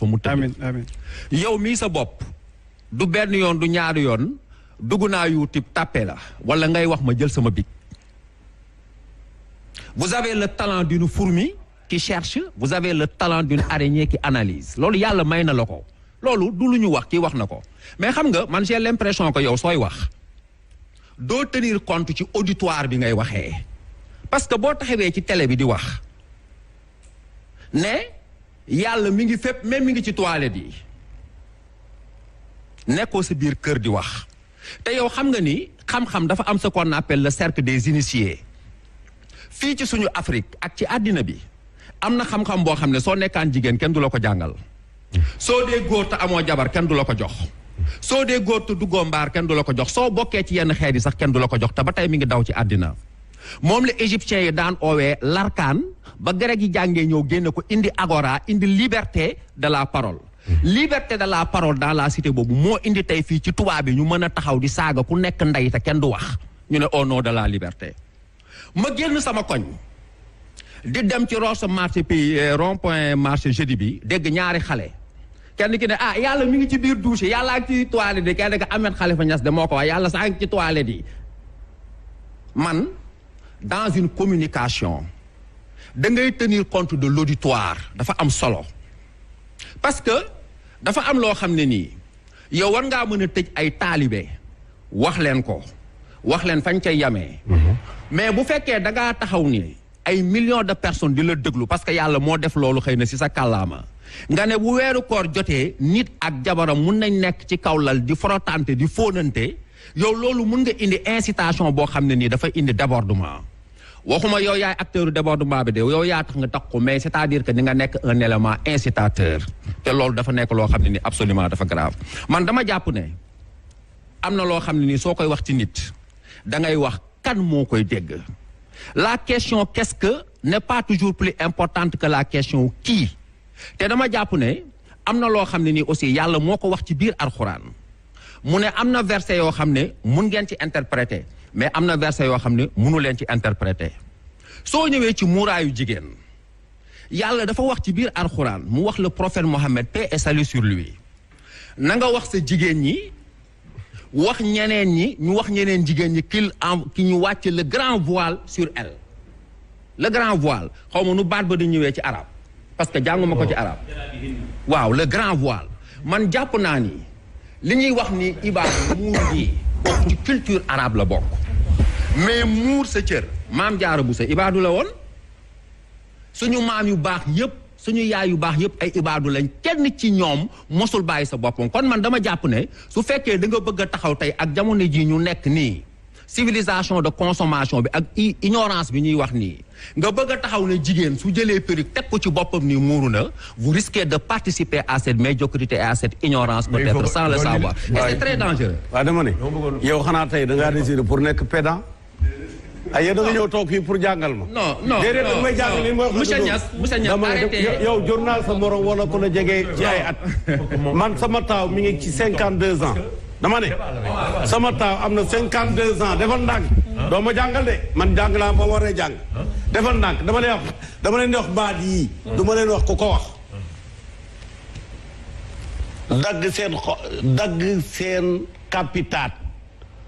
fa mu tëdd. amiin amiin. yow mii sa bopp du benn yoon du ñaari yoon dugg naa YouTube tàppe la wala ngay wax ma jël sama bic. vous avez le talent d'une fourmi qui cherche vous avez le talent d'une araignée qui analyse loolu yàlla may na la ko loolu du lu ñu wax kii wax na ko mais xam nga man j'ai l'impression que yow sooy wax doo tenir compte ci auditoire bi ngay waxee parce que boo taxawee ci télé bi di wax ne yàlla mi ngi fépp même mi ngi ci toilette yi nekkoo sa biir kër di wax te yow xam nga ni xam-xam dafa am ce qu'on appelle le cercle des initiés fii ci suñu Afrique ak ci àddina bi am na xam-xam boo xam ne soo nekkaan jigéen kenn du la ko jàngal soo dee góor te amoo jabar kenn du la ko jox soo dee góor te duggoo mbaar kenn du la ko jox soo bokkee ci yenn xeet yi sax kenn du la ko jox te ba tey mi ngi daw ci àddina moom la égyptiens yi daan oowee l'arkaan ba grec yi jàngee ñëw génne ko indi agora indi liberté de la parole liberté de la parole dans la cité boobu moo indi tey fii ci tubaab bi ñu mën a taxaw di saaga ku nekk ndey te kenn du wax ñu ne au nom de la liberté ma génn sama koñ di dem ci Rosso marché puis rond point marché jeudi bi dégg ñaari xale kenn ki ne ah yàlla mi ngi ci biir douche yàlla ak ci toilette yi kenn ki Ahmed Khalifa Niass de moo ko wax yàlla saa ngi ci toilette yi man dans une communication da ngay tenir compte de l'auditoire dafa am solo parce que dafa am loo xam ne nii yow war ngaa mën a tëj ay taalibe wax leen ko wax leen fañ cay yamee mais bu fekkee da ngaa taxaw ni ay millions de personnes di la déglu parce que yàlla moo def loolu xëy na ci sa kàllaama nga ne bu weeru koor jotee nit ak jabaram mun nañ nekk ci kaw lal di frottante di fóonante yow loolu mun nga indi incitation boo xam ne nii dafa indi débordement waxuma yow yaay acteur débordement bi de yow yaa tax nga tax ko mais c'est-à-dire que ni nga nekk un élément incitateur te loolu dafa nekk loo xam ne ni absolument dafa grave man dama jàpp ne am na loo xam ne nii soo koy wax ci nit da ngay wax kan moo koy dégg la question qu'est-ce que n'est pas toujours plus importante que la question qui te dama jàpp ne am na loo xam ne nii aussi yàlla moo ko wax ci biir alxuraan mu ne am na verset yoo xam ne mun ngeen ci interpréter mais am na verset yoo xam ne munu leen ci interpréter soo ñëwee ci muuraayu jigéen yàlla dafa wax ci biir alxuraan mu wax le prophète Mohammed paix et salut sur lui na nga wax sa jigéen ñi wax ñeneen ñi ñu wax ñeneen jigéen ñi ki ñu wàcc le grand voile sur elle le grand voile xaw ma nu baat ba di ñëwee ci arabe parce que jànguma ko ci arabe waaw le grand voile man jàpp naa ni li ñuy wax ni ibaadu muur yi bokk ci culture arabe la bokk mais muur sa cër maam jaara bu sa ibaadu la woon suñu maam yu baax yëpp suñu yaay yu baax yëpp ay ibaadu lañ kenn ci ñoom mosul bàyyi sa boppam kon man dama jàpp ne su fekkee da nga bëgg a taxaw tey ak jamono ji ñu nekk nii civilisation de consommation bi ak ignorance bi ñuy wax nii nga bëgg a taxaw ne jigéen su jëlee perruque teg ko ci boppam nii muuru na vous risquez de participer à cette médiocrité et à cette ignorance peut-être sans le savoir et c'est très dangereux. waaw dama ne yow xanaa tey da ngaa décider pour nekk pédant ay yow da nga ñëw toog fii pour jàngal ma. non déedéet da may jàngal li ma wax monsieur Niass arrêtez yow journal sa morom wala ko la jege ci ay at man sama taaw mi ngi ci 52 ans dama ne sama taaw am na 52 ans defal ndànk doo ma jàngal de man jàng laa ba waree jàng defal ndànk dama leen di wax baat yii du ma leen wax ku ko wax dagg seen capitaat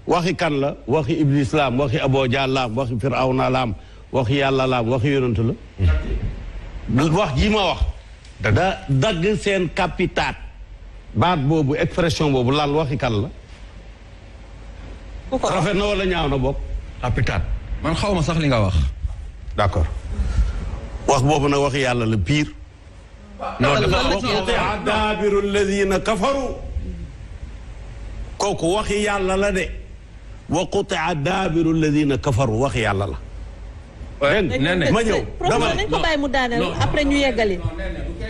waxi kan la waxi iblis laam waxi aboja laam waxi firawna laam waxi yàlla laam waxi yonent la wax ji ma wax dagg seen capitaat baat boobu expression boobu lan waxi kan la rafet na wala ñaaw na bopp capitaat man xaw ma sax li nga wax d'accord wax boobu nag waxi yàlla la pire non dafa waqutia daabiru alladina kafaru kooku waxi yàlla la de waqutia daabiru alladina kafaru waxi yàlla la ma ñëw dama nañ ko bàyyi mu daaneel après ñu yeggali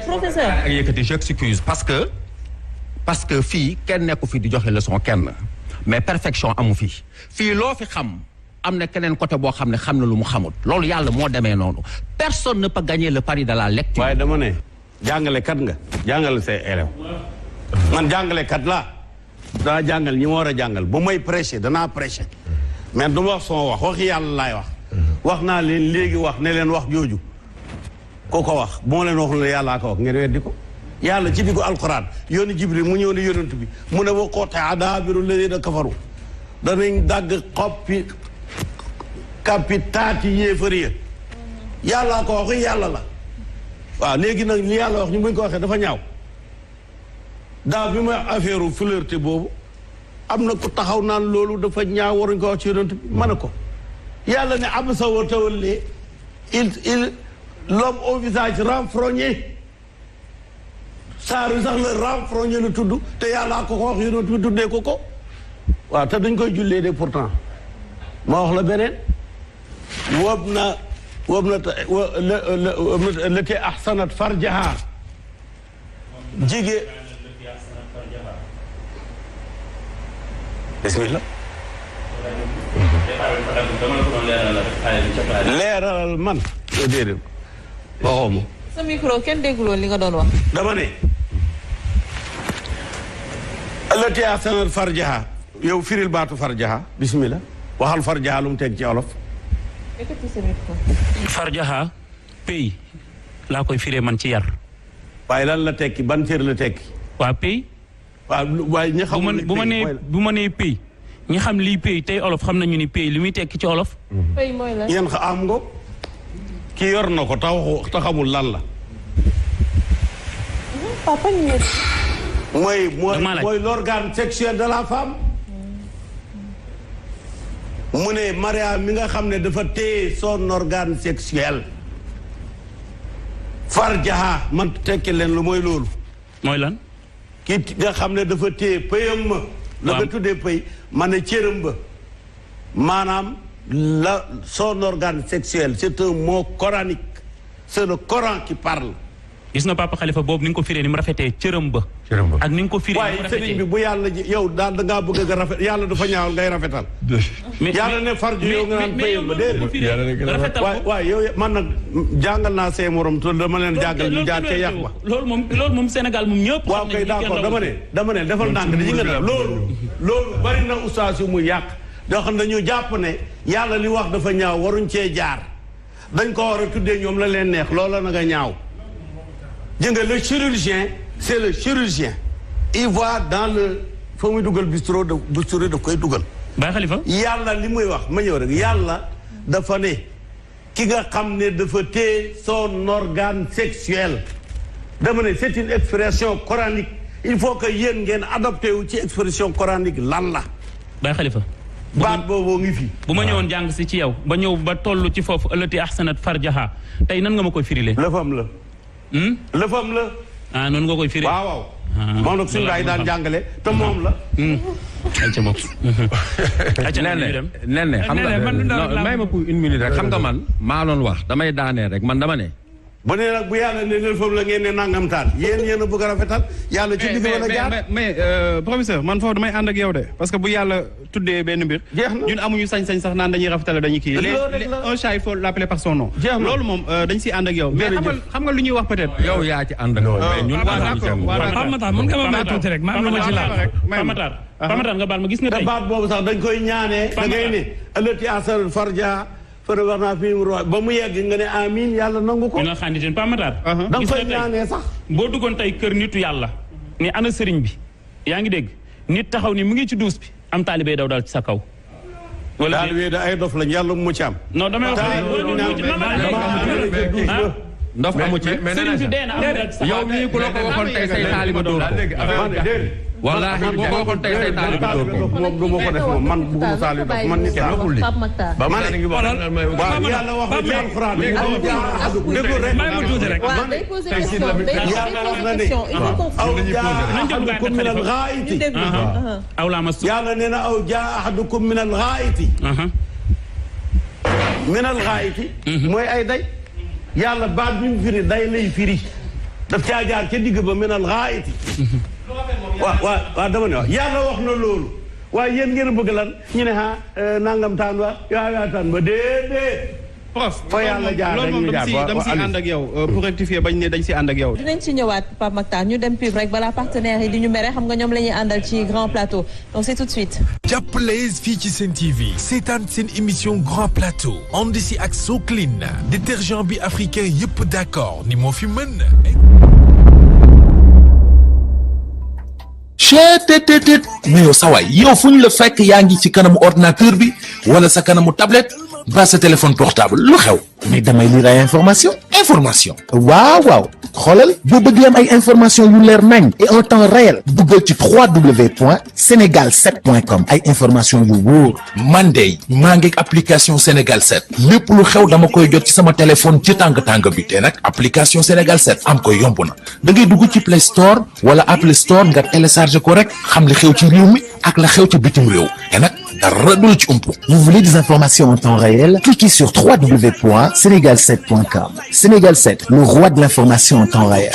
professeur ak yëkkati j'excuse parce que fii kenn nekku fi di joxe leçon kenn mais perfection amu fi fii loo fi xam am na keneen côté boo xam ne xam na lu mu xamut loolu yàlla moo demee noonu personne ne peut gagner le pari de la lecture. waaye dama ne jàngale kat nga jàngale say élèves man jàngale kat laa daa jàngal ñi ma war a jàngal bu may prêcher danaa prêcher mais du ma wax sama waxi yàlla laay wax naa leen léegi wax ne leen wax jooju ko wax bu ma leen wax ne yàllaa ko wax ngeen weddi ko yàlla ci diggu alquran yónni Jibril mu ñëw ne yonent bi mu ne wa quti'a daabiru llaziina kafaru danañ dagg xoppi kapitaati yéefar ya yàllaa ko wax yàlla la waaw léegi nag li yàlla wax ñu buñ ko waxee dafa ñaaw daaw bi ma affaire flirté boobu am na ku taxaw naan loolu dafa ñaaw waruñ ko wax ci yonent bi ma ne ko yàlla ne abasa wa tawalla l'homme au visage renfrogné saaru sax la renfrogné la tudd te yàllaa ko wax yonent bi tuddee ko waaw te dañ koy jullee de pourtant ma wax la beneen lati ahsanat farjaha jigéen bismillah leeralal man déedéet waxoo ma sa micro kenn dégguloon li nga doon wax dama ne lati ahsanat farjaha yow firil baatu farjaha bismillah waxal farjaha lu mu teg ci olof farjaha pay laa koy firee man ci yar waaye lan la tekki ban cër la tekki waa pay waaye ñi xam bu ma nee pay ñi xam lii pay tey olof xam nañu ni pay li muy tekki ci olof pay mooy la yéen am nga ki yor na ko ta xamul lan la papa ñu mooy l'organe sexuel de la femme mu ne Maria mi nga xam ne dafa téye son organe sexuel farjaha man tekki leen lu mooy loolu mooy lan ki nga xam ne dafa téye pëyam ma la nga tuddee pëy ma ne cëram ba maanaam la son organe sexuel c'est un mot coranique c'est le Coran qui parle gis nga papa Khalifa boobu ni nga ko firee ni mu rafetee cëram ba ak ni nga ko firee waaye sëriñ bi bu yàlla ji yow daal da ngaa bëgg nga rafet yàlla dafa ñaawal ngay rafetal yàlla ne farju yow nga naan pëyam ba déedéet waaye yow man nag jàngal naa say morom te dama leen jàngal ñu jaar ca yàq ba loolu moom Sénégal moom ñëpp waaw kay d'accord dama ne defal ndànk di nga loolu bari na ustaas yu muy yàq doo xam ne dañu jàpp ne yàlla li wax dafa ñaaw waruñ cee jaar dañ ko war a tuddee ñoom la leen neex loola na nga ñaaw jënga le chirurgien c'est le chirurgien il voit dans le fa muy dugal bistouri daf koy dugal Baye Khalifa yàlla li muy wax ma ñëw rek yàlla dafa ne ki nga xam ne dafa téye son organe sexuel dama ne c'est une expression coranique il faut que yéen ngeen adopté wu ci expression coranique lan la Baye Khalifa baat boobu ngi fi bu ma ñëwoon jàng si ci yow ba ñëw ba toll ci foofu ëllëti ahsanat farjaha tey nan nga ma koy firile lëfam la lëfam la noonu nga koy firi waaw moom nag suñu laay daan jàngale te moom la ayca bopp nen ne xam nga may ma pour une minute rek xam nga man maa doon wax damay daanee rek man dama ne bu nee nag bu yàlla ne lëfam la ngeen ne nangam taal yéen a bëgg a rafetal yàlla ci digg wala jaar mais professeur man foofu damay ànd ak yow de parce que bu yàlla tuddee benn mbir ñun amuñu sañ-sañ sax naan dañuy rafetale dañuy kii un chat il faut l'appeler par son nom loolu moom dañ si ànd ak yow mais xam nga lu ñuy wax peut-être yow yaa ci ànd ak ñun Pape Matar mën nga ma may tuuti rek ma am lu ma ci laal Pape Matar nga baal ma gis nga tey baat boobu sax dañ koy ñaanee da ngay ne ëllëti asar farja fële wax naa fi mu ba mu yegg nga ne amiin yàlla nangu ko. ñu nga xaandi teen Pape Matar. da nga koy ñaanee sax. boo duggoon tey kër nitu yàlla. ni ana sëriñ bi. yaa ngi dégg nit taxaw ni mu ngi ci duus bi. am taalibe daw daal ci sa kaw. wala taalibe da ay dof lañ yàlla mu ci am. non damay wax ndof amu ci sëriñ bi dee na am daal ci sa yow mii ku la ko waxoon tey say taalibe dóor ko. wallaahi boo ko waxoon tey say taalibe dóor ko. moom du ma ko def moom man bëgguma taalibe dof man nit laa. Pape Makhtar. ba ma ne waaw yàlla wax na ci alxuraan déglu rek may ma tuuti rek. waaw day poser question yàlla wax na ne aw jaa ahadukum min al-ghaa'iti aw laa mas yàlla nee na aw jaa ahadukum min al-ghaa'iti min al-ghaa'iti mooy ay day yàlla baat bi mu firi day lay firi daf caa jaar ca digg ba min al-ghaa'iti waaw dama ne waaw yàlla wax na loolu waaye yéen ngeen bëgg lan ñu ne nangam taan wa yaa taan ba déedéet. prof fa yàlla jaar loolu moom dama si ànd ak yow pour rectifier bañ ne dañ si ànd ak yow. dinañ ci ñëwaat Pape Makhtar ñu dem pub rek balaa partenaires yi di ñu mere xam nga ñoom la ñuy àndal ci grand plateau donc c'est tout de suite. jàppalees fii ci Sen TV seetaan seen émission grand plateau ànd si ak Soclean détergent bi africain yëpp d'accord ni moo fi mën. cheetetetet mais yow sa waay yow fu ñu la fekk yaa ngi ci kanamu ordinateur bi wala sa kanamu tablette ba sa téléphone portable lu xew mais damay lire ay information waaw xoolal boo bëgg am ay information yu leer nañ et en temps réel duggal ci www.senegal7.com ay information yu wóor man de maa ngi application Sénégal 7 lépp lu xew dama koy jot ci sama téléphone ci tàng bi te nag application Sénégal 7 am ko yomb na da ngay dugg ci Play Store wala Apple Store nga télécharger ko rek xam li xew ci réew mi ak la xew ci bitim réew te nag dara du la ci umpu. Vous voulez des informations en temps réel? Cliquez sur www.senegal7.com. Sénégal 7, le roi de l'information en temps réel.